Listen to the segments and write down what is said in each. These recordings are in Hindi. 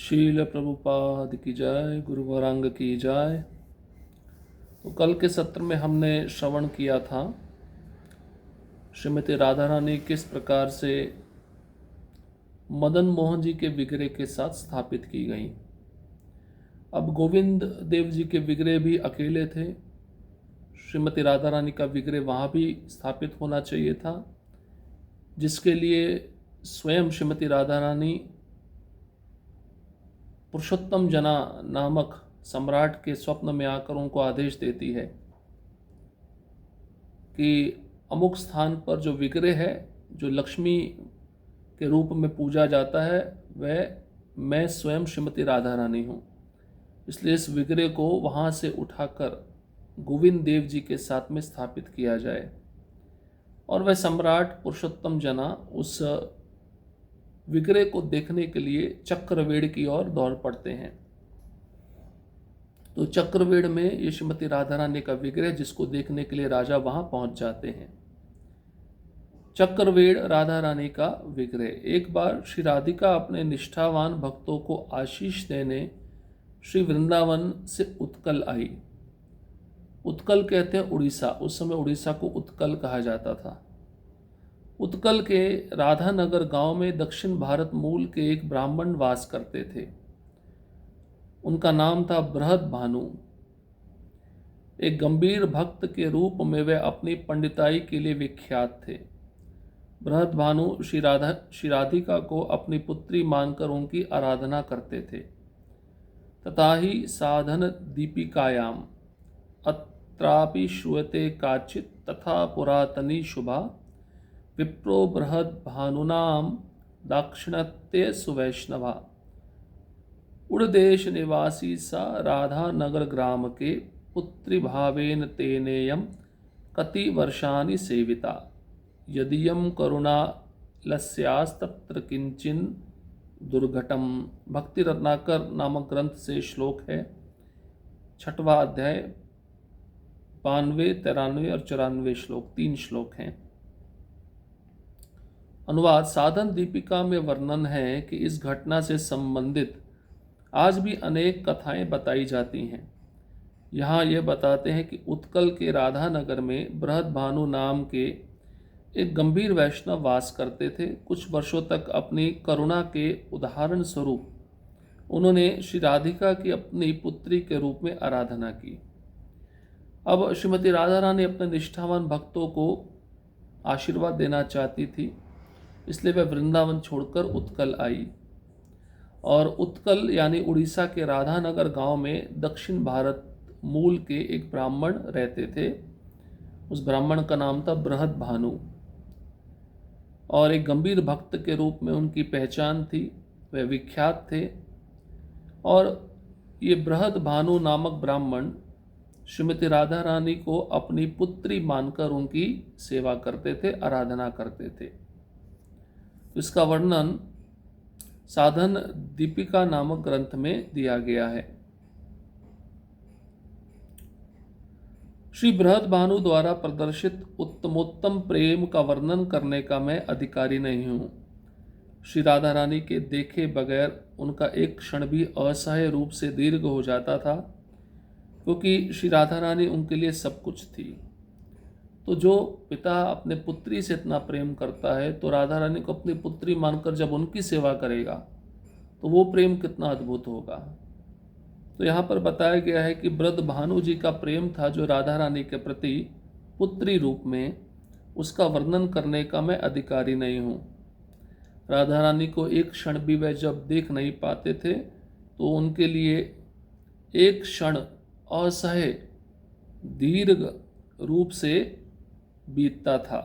शील प्रभुपाद की जय, गुरु वरांग की जय। तो कल के सत्र में हमने श्रवण किया था श्रीमती राधा रानी किस प्रकार से मदन मोहन जी के विग्रह के साथ स्थापित की गई। अब गोविंद देव जी के विग्रह भी अकेले थे, श्रीमती राधा रानी का विग्रह वहाँ भी स्थापित होना चाहिए था, जिसके लिए स्वयं श्रीमती राधा रानी पुरुषोत्तम जना नामक सम्राट के स्वप्न में आकर उनको आदेश देती है कि अमुक स्थान पर जो विग्रह है, जो लक्ष्मी के रूप में पूजा जाता है, वह मैं स्वयं श्रीमती राधा रानी हूँ। इसलिए इस विग्रह को वहाँ से उठाकर गोविंद देव जी के साथ में स्थापित किया जाए। और वह सम्राट पुरुषोत्तम जना उस विग्रह को देखने के लिए चक्रवेड़ की ओर दौड़ पड़ते हैं। तो चक्रवेड़ में ये श्रीमती राधा रानी का विग्रह, जिसको देखने के लिए राजा वहां पहुंच जाते हैं। चक्रवेड़ राधा रानी का विग्रह। एक बार श्री राधिका अपने निष्ठावान भक्तों को आशीष देने श्री वृंदावन से उत्कल आई। उत्कल कहते हैं उड़ीसा, उस समय उड़ीसा को उत्कल कहा जाता था। उत्कल के राधानगर गांव में दक्षिण भारत मूल के एक ब्राह्मण वास करते थे। उनका नाम था बृहद भानु। एक गंभीर भक्त के रूप में वे अपनी पंडिताई के लिए विख्यात थे। बृहद भानु श्री राधिका को अपनी पुत्री मानकर उनकी आराधना करते थे। तथा ही साधन दीपिकायाम अत्रापि श्रूयते काचित् तथा पुरातनी शुभा विप्रो बृहद भानुनाम दाक्षिणात्य सुवैष्णवा। उड़देश निवासी सा राधा नगर ग्राम के पुत्री भावेन तेनेयम कति वर्षाणि सेविता। यदीयम करुणा लस्यास्तत्र किंचिन दुर्घटम। भक्ति रत्नाकर नामक ग्रंथ से श्लोक है, 6वां अध्याय, 92, 93 और 94 श्लोक, 3 श्लोक हैं। अनुवाद। साधन दीपिका में वर्णन है कि इस घटना से संबंधित आज भी अनेक कथाएं बताई जाती हैं। यहाँ ये बताते हैं कि उत्कल के राधा नगर में बृहद भानु नाम के एक गंभीर वैष्णव वास करते थे। कुछ वर्षों तक अपनी करुणा के उदाहरण स्वरूप उन्होंने श्री राधिका की अपनी पुत्री के रूप में आराधना की। अब श्रीमती राधा रानी अपने निष्ठावान भक्तों को आशीर्वाद देना चाहती थी, इसलिए वह वृंदावन छोड़कर उत्कल आई। और उत्कल यानी उड़ीसा के राधानगर गांव में दक्षिण भारत मूल के एक ब्राह्मण रहते थे। उस ब्राह्मण का नाम था बृहद भानु और एक गंभीर भक्त के रूप में उनकी पहचान थी, वह विख्यात थे। और ये बृहद भानु नामक ब्राह्मण श्रीमती राधा रानी को अपनी पुत्री मानकर उनकी सेवा करते थे, आराधना करते थे। इसका वर्णन साधन दीपिका नामक ग्रंथ में दिया गया है। श्री बृहद भानु द्वारा प्रदर्शित उत्तमोत्तम प्रेम का वर्णन करने का मैं अधिकारी नहीं हूँ। श्री राधा रानी के देखे बगैर उनका एक क्षण भी असह्य रूप से दीर्घ हो जाता था, क्योंकि श्री राधा रानी उनके लिए सब कुछ थी। तो जो पिता अपने पुत्री से इतना प्रेम करता है, तो राधा रानी को अपनी पुत्री मानकर जब उनकी सेवा करेगा तो वो प्रेम कितना अद्भुत होगा। तो यहाँ पर बताया गया है कि बृहद भानु जी का प्रेम था जो राधा रानी के प्रति पुत्री रूप में, उसका वर्णन करने का मैं अधिकारी नहीं हूँ। राधा रानी को एक क्षण भी वह जब देख नहीं पाते थे तो उनके लिए एक क्षण असह्य दीर्घ रूप से बीतता था,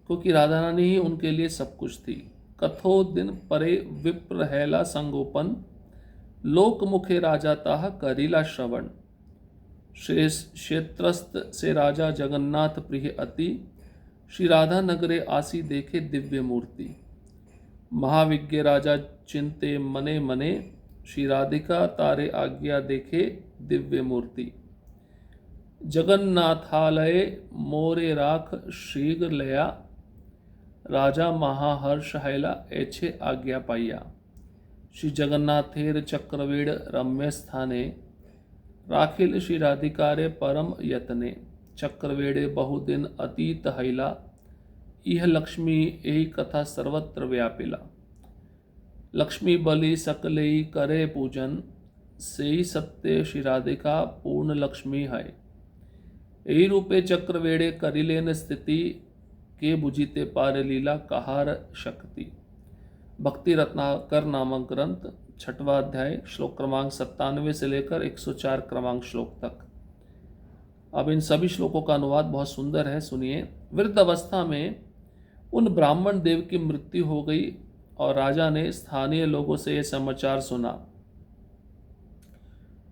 क्योंकि राधा रानी ही उनके लिए सब कुछ थी। कथो दिन परे विप्र हैला संगोपन लोक मुखे राजा ताह करीला श्रवण। क्षेत्रस्थ से राजा जगन्नाथ प्रिय अति श्री राधा नगरे आसी देखे दिव्य मूर्ति। महाविज्ञ राजा चिंते मने मने श्री राधिका तारे आज्ञा देखे दिव्य मूर्ति। जगन्नाथालय मोरे राख शीघ्र लया राजा महाहर्ष हैला ऐछे आज्ञा पाइया। श्री जगन्नाथेर चक्रवीड रम्य स्थाने राखिल श्री राधिकारे परम यतने चक्रवेड़े बहुदिन अतीत हैला इह लक्ष्मी यही कथा सर्वत्र व्यापिला लक्ष्मी बलि सकलई करे पूजन सेई सत्य श्री राधिका पूर्ण लक्ष्मी है यही रूपे चक्रवेड़े करिलेन स्थिति के बुझिते पार लीला कहार शक्ति। भक्ति रत्नाकर नामक ग्रंथ 6वां अध्याय श्लोक क्रमांक 97 से लेकर 104 क्रमांक श्लोक तक। अब इन सभी श्लोकों का अनुवाद बहुत सुंदर है, सुनिए। वृद्ध अवस्था में उन ब्राह्मण देव की मृत्यु हो गई और राजा ने स्थानीय लोगों से यह समाचार सुना।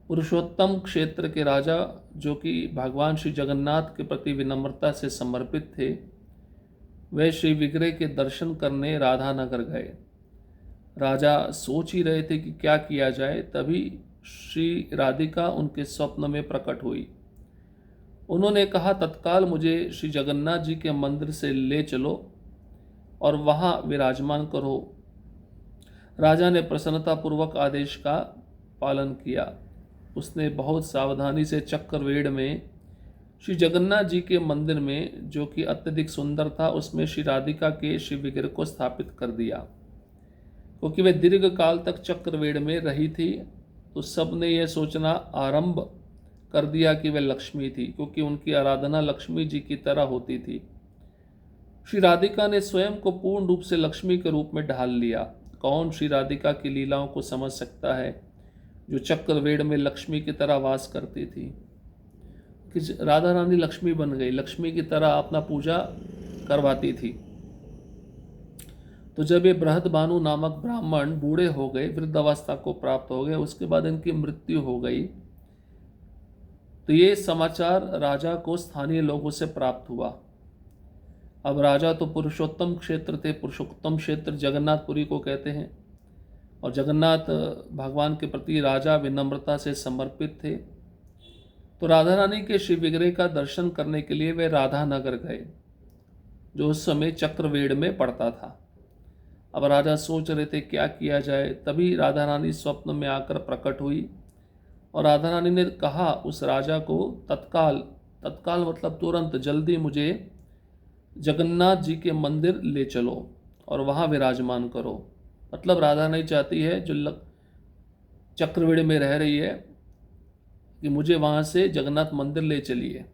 पुरुषोत्तम क्षेत्र के राजा, जो कि भगवान श्री जगन्नाथ के प्रति विनम्रता से समर्पित थे, वे श्री विग्रह के दर्शन करने राधानगर गए। राजा सोच ही रहे थे कि क्या किया जाए, तभी श्री राधिका उनके स्वप्न में प्रकट हुई। उन्होंने कहा, तत्काल मुझे श्री जगन्नाथ जी के मंदिर से ले चलो और वहाँ विराजमान करो। राजा ने प्रसन्नतापूर्वक आदेश का पालन किया। उसने बहुत सावधानी से चक्रवेड़ में श्री जगन्नाथ जी के मंदिर में, जो कि अत्यधिक सुंदर था, उसमें श्री राधिका के श्री विग्रह को स्थापित कर दिया। क्योंकि वे दीर्घ काल तक चक्रवेड़ में रही थी, तो सबने यह सोचना आरंभ कर दिया कि वे लक्ष्मी थी, क्योंकि उनकी आराधना लक्ष्मी जी की तरह होती थी। श्री राधिका ने स्वयं को पूर्ण रूप से लक्ष्मी के रूप में ढाल लिया। कौन श्री राधिका की लीलाओं को समझ सकता है, जो चक्रवेड़ में लक्ष्मी की तरह वास करती थी। कि राधा रानी लक्ष्मी बन गई, लक्ष्मी की तरह अपना पूजा करवाती थी। तो जब ये बृहद भानु नामक ब्राह्मण बूढ़े हो गए, वृद्धावस्था को प्राप्त हो गए, उसके बाद इनकी मृत्यु हो गई, तो ये समाचार राजा को स्थानीय लोगों से प्राप्त हुआ। अब राजा तो पुरुषोत्तम क्षेत्र थे, पुरुषोत्तम क्षेत्र जगन्नाथपुरी को कहते हैं, और जगन्नाथ भगवान के प्रति राजा विनम्रता से समर्पित थे। तो राधा रानी के श्री विग्रह का दर्शन करने के लिए वे राधानगर गए, जो उस समय चक्रवेड़ में पड़ता था। अब राजा सोच रहे थे क्या किया जाए, तभी राधा रानी स्वप्न में आकर प्रकट हुई और राधा रानी ने कहा उस राजा को, तत्काल मतलब तुरंत, जल्दी मुझे जगन्नाथ जी के मंदिर ले चलो और वहाँ विराजमान करो। मतलब राधा नहीं चाहती है, जो चक्रवेड़ में रह रही है, कि मुझे वहाँ से जगन्नाथ मंदिर ले चलिए,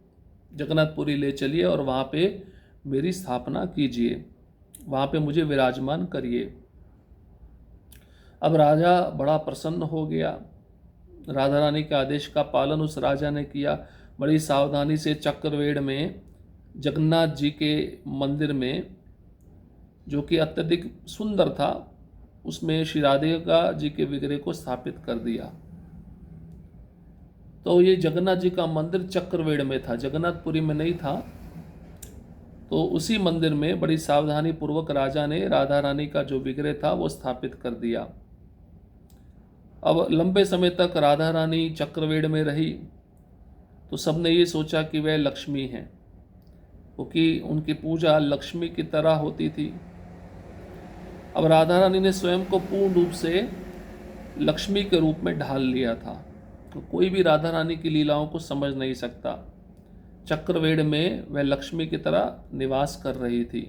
जगन्नाथपुरी ले चलिए और वहाँ पे मेरी स्थापना कीजिए, वहाँ पे मुझे विराजमान करिए। अब राजा बड़ा प्रसन्न हो गया। राधा रानी के आदेश का पालन उस राजा ने किया। बड़ी सावधानी से चक्रवेड़ में जगन्नाथ जी के मंदिर में, जो कि अत्यधिक सुंदर था, उसमें श्री राधिका जी के विग्रह को स्थापित कर दिया। तो ये जगन्नाथ जी का मंदिर चक्रवेड़ में था, जगन्नाथपुरी में नहीं था। तो उसी मंदिर में बड़ी सावधानी पूर्वक राजा ने राधा रानी का जो विग्रह था वो स्थापित कर दिया। अब लंबे समय तक राधा रानी चक्रवेड़ में रही, तो सबने ये सोचा कि वह लक्ष्मी हैं, क्योंकि उनकी पूजा लक्ष्मी की तरह होती थी। अब राधा रानी ने स्वयं को पूर्ण रूप से लक्ष्मी के रूप में ढाल लिया था, तो कोई भी राधा रानी की लीलाओं को समझ नहीं सकता। चक्रवेड़ में वह लक्ष्मी की तरह निवास कर रही थी।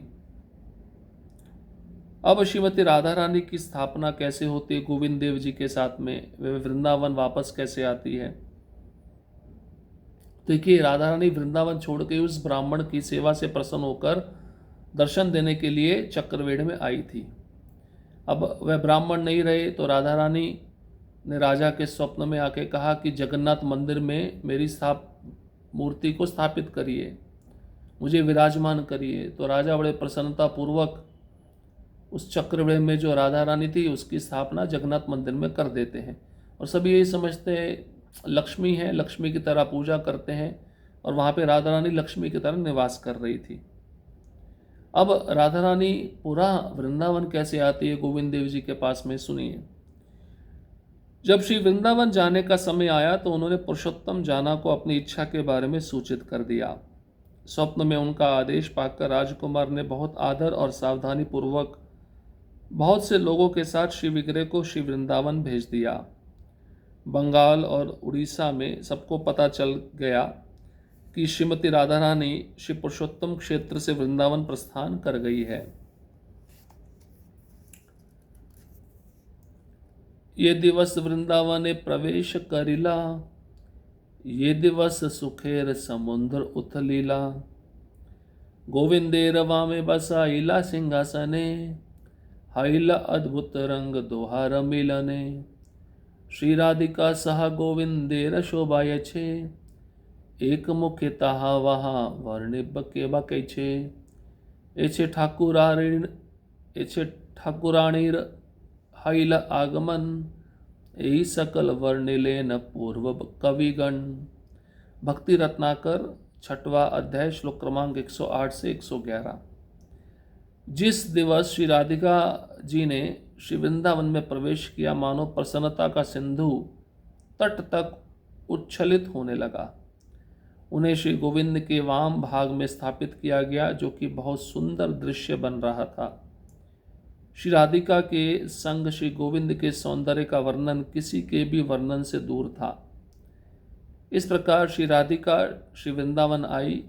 अब श्रीमती राधा रानी की स्थापना कैसे होती है गोविंद देव जी के साथ में, वे वृंदावन वापस कैसे आती है। देखिए, राधा रानी वृंदावन छोड़ के उस ब्राह्मण की सेवा से प्रसन्न होकर दर्शन देने के लिए चक्रवेड़ में आई थी। अब वह ब्राह्मण नहीं रहे, तो राधा रानी ने राजा के स्वप्न में आके कहा कि जगन्नाथ मंदिर में मेरी मूर्ति को स्थापित करिए, मुझे विराजमान करिए। तो राजा बड़े प्रसन्नता पूर्वक उस चक्रवेड़ में जो राधा रानी थी उसकी स्थापना जगन्नाथ मंदिर में कर देते हैं, और सभी यही समझते हैं लक्ष्मी है, लक्ष्मी की तरह पूजा करते हैं, और वहाँ पे राधा रानी लक्ष्मी की तरह निवास कर रही थी। अब राधा रानी पूरा वृंदावन कैसे आती है गोविंद देव जी के पास में, सुनिए। जब श्री वृंदावन जाने का समय आया तो उन्होंने पुरुषोत्तम जाना को अपनी इच्छा के बारे में सूचित कर दिया। स्वप्न में उनका आदेश पाकर राजकुमार ने बहुत आदर और सावधानी पूर्वक बहुत से लोगों के साथ श्री विग्रह को श्री वृंदावन भेज दिया। बंगाल और उड़ीसा में सबको पता चल गया कि श्रीमती राधा रानी श्री पुरुषोत्तम क्षेत्र से वृंदावन प्रस्थान कर गई है। ये दिवस वृंदावने प्रवेश करिला, ये दिवस सुखेर समुद्र उथलीला। गोविंदेर वामे बसाइला सिंहासने, हाइला अद्भुत रंग दोहार मिलने। श्री राधिका सह गोविंदेर शोभाय छे, एक मुखे ताहा वहा वर्णिब के बके छे। एछे ठाकुराणीर हाइला आगमन, यही सकल वर्णिलेन पूर्व कविगण। भक्ति रत्नाकर 6वां अध्याय श्लोक क्रमांक 108 से 111। जिस दिवस श्री राधिका जी ने श्री वृंदावन में प्रवेश किया, मानो प्रसन्नता का सिंधु तट तक उच्छलित होने लगा। उन्हें श्री गोविंद के वाम भाग में स्थापित किया गया, जो कि बहुत सुंदर दृश्य बन रहा था। श्री राधिका के संग श्री गोविंद के सौंदर्य का वर्णन किसी के भी वर्णन से दूर था। इस प्रकार श्री राधिका श्री वृंदावन आई,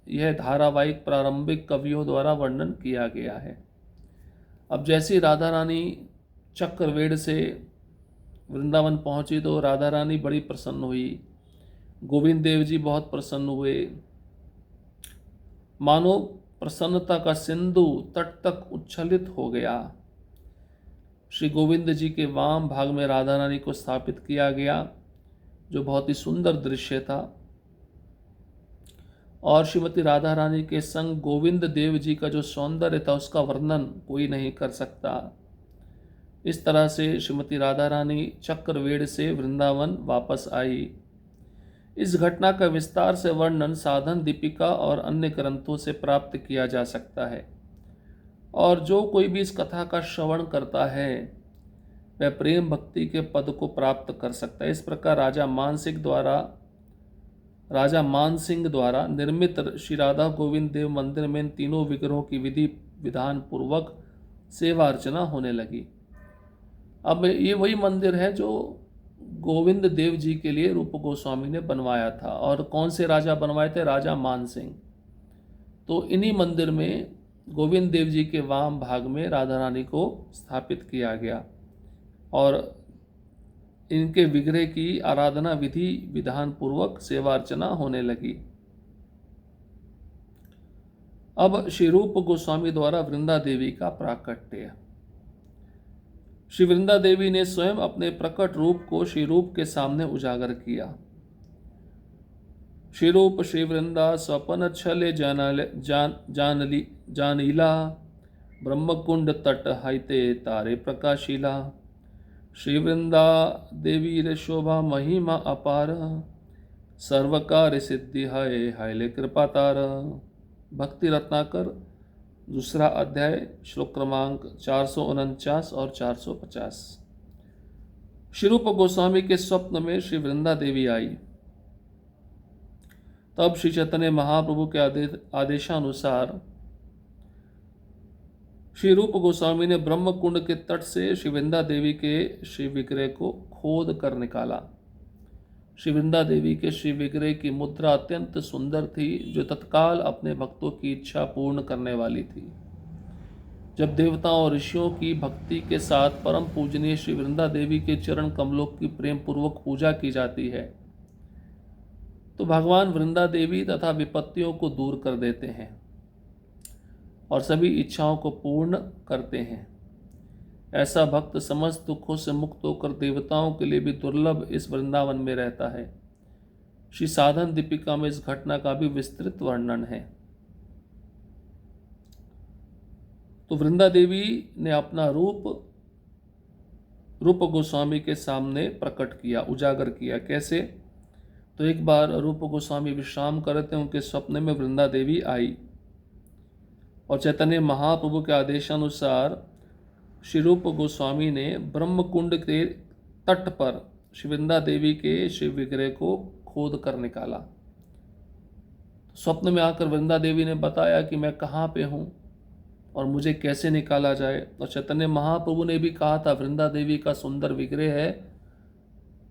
यह धारावाहिक प्रारंभिक कवियों द्वारा वर्णन किया गया है। अब जैसी राधा रानी चक्रवेड़ से वृंदावन पहुंची तो राधा रानी बड़ी प्रसन्न हुई, गोविंद देव जी बहुत प्रसन्न हुए। मानो प्रसन्नता का सिंधु तट तक उच्छलित हो गया। श्री गोविंद जी के वाम भाग में राधा रानी को स्थापित किया गया, जो बहुत ही सुंदर दृश्य था। और श्रीमती राधा रानी के संग गोविंद देव जी का जो सौंदर्य था, उसका वर्णन कोई नहीं कर सकता। इस तरह से श्रीमती राधा रानी चक्रवेड़ से वृंदावन वापस आई। इस घटना का विस्तार से वर्णन साधन दीपिका और अन्य ग्रंथों से प्राप्त किया जा सकता है, और जो कोई भी इस कथा का श्रवण करता है वह प्रेम भक्ति के पद को प्राप्त कर सकता है। इस प्रकार राजा मानसिंह द्वारा निर्मित श्री राधा गोविंद देव मंदिर में इन तीनों विग्रहों की विधि विधान पूर्वक सेवा अर्चना होने लगी। अब ये वही मंदिर है जो गोविंद देव जी के लिए रूप गोस्वामी ने बनवाया था। और कौन से राजा बनवाए थे? राजा मानसिंह। तो इन्हीं मंदिर में गोविंद देव जी के वाम भाग में राधा रानी को स्थापित किया गया और इनके विग्रह की आराधना विधि विधान पूर्वक सेवा अर्चना होने लगी। अब श्री रूप गोस्वामी द्वारा वृंदा देवी का प्राकट्य। श्री वृंदा देवी ने स्वयं अपने प्रकट रूप को श्री रूप के सामने उजागर किया। श्री रूप श्री वृंदा स्वपन छले जानीला, ब्रह्मकुंड तट हाइते तारे प्रकाशिला। श्री वृंदा देवी रे शोभा महिमा अपार, सर्वकार सिद्धि हाय हायले कृपा तार। भक्ति रत्नाकर 2 अध्याय श्लोक क्रमांक 449 और 450। श्री रूप गोस्वामी के स्वप्न में श्री वृंदा देवी आई। तब श्री चैतन्य महाप्रभु के आदेशानुसार श्री रूप गोस्वामी ने ब्रह्म कुंड के तट से श्री वृंदा देवी के श्री विग्रह को खोद कर निकाला। श्री वृंदा देवी के श्री विग्रह की मुद्रा अत्यंत सुंदर थी, जो तत्काल अपने भक्तों की इच्छा पूर्ण करने वाली थी। जब देवताओं और ऋषियों की भक्ति के साथ परम पूजनीय श्री वृंदा देवी के चरण कमलों की प्रेम पूर्वक पूजा की जाती है, तो भगवान वृंदा देवी तथा विपत्तियों को दूर कर देते हैं और सभी इच्छाओं को पूर्ण करते हैं। ऐसा भक्त समस्त दुखों से मुक्त होकर देवताओं के लिए भी दुर्लभ इस वृंदावन में रहता है। श्री साधन दीपिका में इस घटना का भी विस्तृत वर्णन है। तो वृंदा देवी ने अपना रूप गोस्वामी के सामने प्रकट किया, उजागर किया। कैसे? तो एक बार रूप गोस्वामी विश्राम कर रहे थे, उनके स्वप्न में वृंदा देवी आई और चैतन्य महाप्रभु के आदेशानुसार श्री रूप गोस्वामी ने ब्रह्मकुंड के तट पर श्री वृंदा देवी के श्री विग्रह को खोद कर निकाला। स्वप्न में आकर वृंदा देवी ने बताया कि मैं कहाँ पे हूँ। और मुझे कैसे निकाला जाए। और चैतन्य महाप्रभु ने भी कहा था, वृंदा देवी का सुंदर विग्रह है।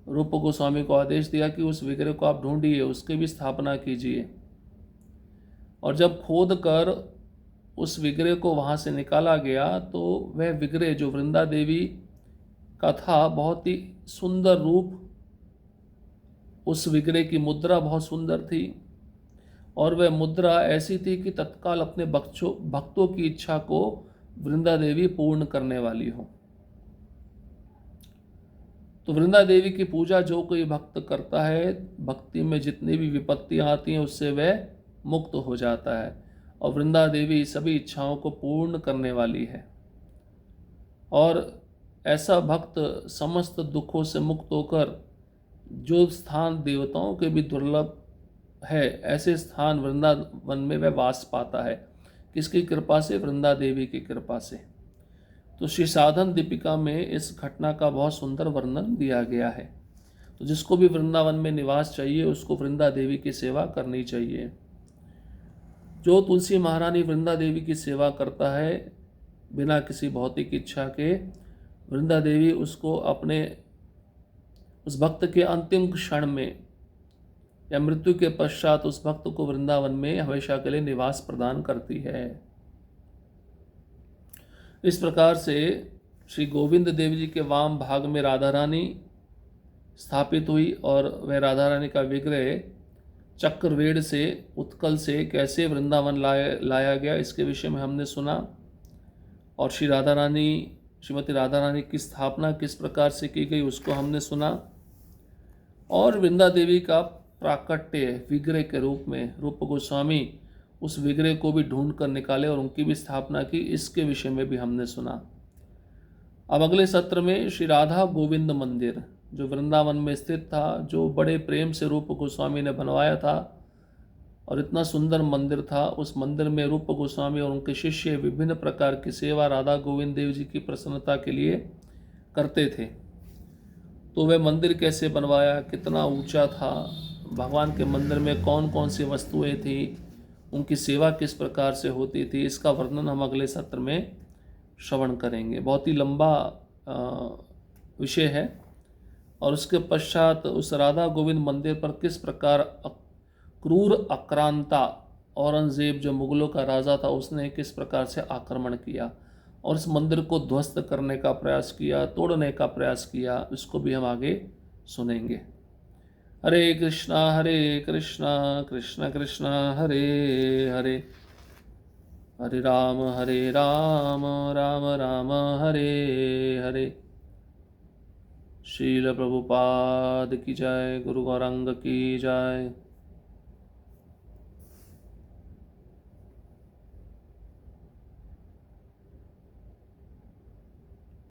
रूप गोस्वामी को आदेश दिया कि उस विग्रह को आप ढूंढिए, उसकी भी स्थापना कीजिए। और जब खोद कर उस विग्रह को वहाँ से निकाला गया तो वह विग्रह जो वृंदा देवी का था, बहुत ही सुंदर रूप, उस विग्रह की मुद्रा बहुत सुंदर थी और वह मुद्रा ऐसी थी कि तत्काल अपने भक्तों की इच्छा को वृंदा देवी पूर्ण करने वाली हो। तो वृंदा देवी की पूजा जो कोई भक्त करता है, भक्ति में जितनी भी विपत्तियां आती हैं उससे वह मुक्त हो जाता है। और वृंदा देवी सभी इच्छाओं को पूर्ण करने वाली है। और ऐसा भक्त समस्त दुखों से मुक्त होकर जो स्थान देवताओं के भी दुर्लभ है, ऐसे स्थान वृंदावन में वह वास पाता है। किसकी कृपा से? वृंदा देवी की कृपा से। तो श्री साधन दीपिका में इस घटना का बहुत सुंदर वर्णन दिया गया है। तो जिसको भी वृंदावन में निवास चाहिए उसको वृंदा देवी की सेवा करनी चाहिए। जो तुलसी महारानी वृंदा देवी की सेवा करता है बिना किसी भौतिक इच्छा के, वृंदा देवी उसको अपने उस भक्त के अंतिम क्षण में या मृत्यु के पश्चात उस भक्त को वृंदावन में हमेशा के लिए निवास प्रदान करती है। इस प्रकार से श्री गोविंद देव जी के वाम भाग में राधा रानी स्थापित हुई और वह राधा रानी का विग्रह चक्रवेड़ से, उत्कल से कैसे वृंदावन लाया गया, इसके विषय में हमने सुना। और श्रीमती राधा रानी की स्थापना किस प्रकार से की गई उसको हमने सुना। और वृंदा देवी का प्राकट्य विग्रह के रूप में रूप गोस्वामी उस विग्रह को भी ढूंढ कर निकाले और उनकी भी स्थापना की, इसके विषय में भी हमने सुना। अब अगले सत्र में श्री राधा गोविंद मंदिर जो वृंदावन में स्थित था, जो बड़े प्रेम से रूप गोस्वामी ने बनवाया था और इतना सुंदर मंदिर था, उस मंदिर में रूप गोस्वामी और उनके शिष्य विभिन्न प्रकार की सेवा राधा गोविंद देव जी की प्रसन्नता के लिए करते थे। तो वह मंदिर कैसे बनवाया, कितना ऊंचा था, भगवान के मंदिर में कौन कौन सी वस्तुएं थी, उनकी सेवा किस प्रकार से होती थी, इसका वर्णन हम अगले सत्र में श्रवण करेंगे। बहुत ही लंबा विषय है। और उसके पश्चात उस राधा गोविंद मंदिर पर किस प्रकार क्रूर आक्रांता औरंगजेब जो मुगलों का राजा था उसने किस प्रकार से आक्रमण किया और इस मंदिर को ध्वस्त करने का प्रयास किया, तोड़ने का प्रयास किया, इसको भी हम आगे सुनेंगे। हरे कृष्णा कृष्ण कृष्ण हरे हरे, हरे राम राम राम हरे हरे। श्रील प्रभुपाद की जय, गुरु गौरांग की जय।